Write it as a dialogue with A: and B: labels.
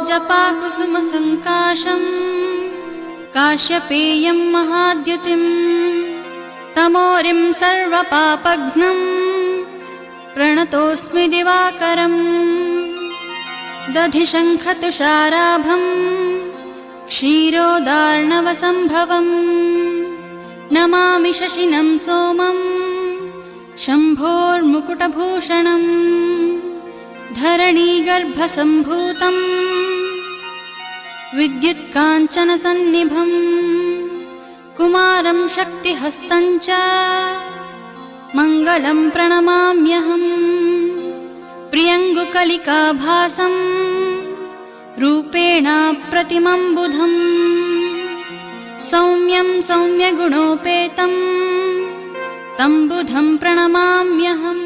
A: जपाकुसुमसङ्काशं काश्यपेयं महाद्युतिं तमोरिं सर्वपापघ्नं प्रणतोऽस्मि दिवाकरम् दधिशङ्खतुषाराभं क्षीरोदार्णवसम्भवं नमामि शशिनं सोमं शम्भोर्मुकुटभूषणम् धरणीगर्भसम्भूतं विद्युत्काञ्चनसन्निभं कुमारं शक्तिहस्तं च मङ्गलं प्रणमाम्यहम् प्रियङ्गुकलिकाभासं रूपेण प्रतिमं बुधं सौम्यं सौम्यगुणोपेतं तं बुधं प्रणमाम्यहम्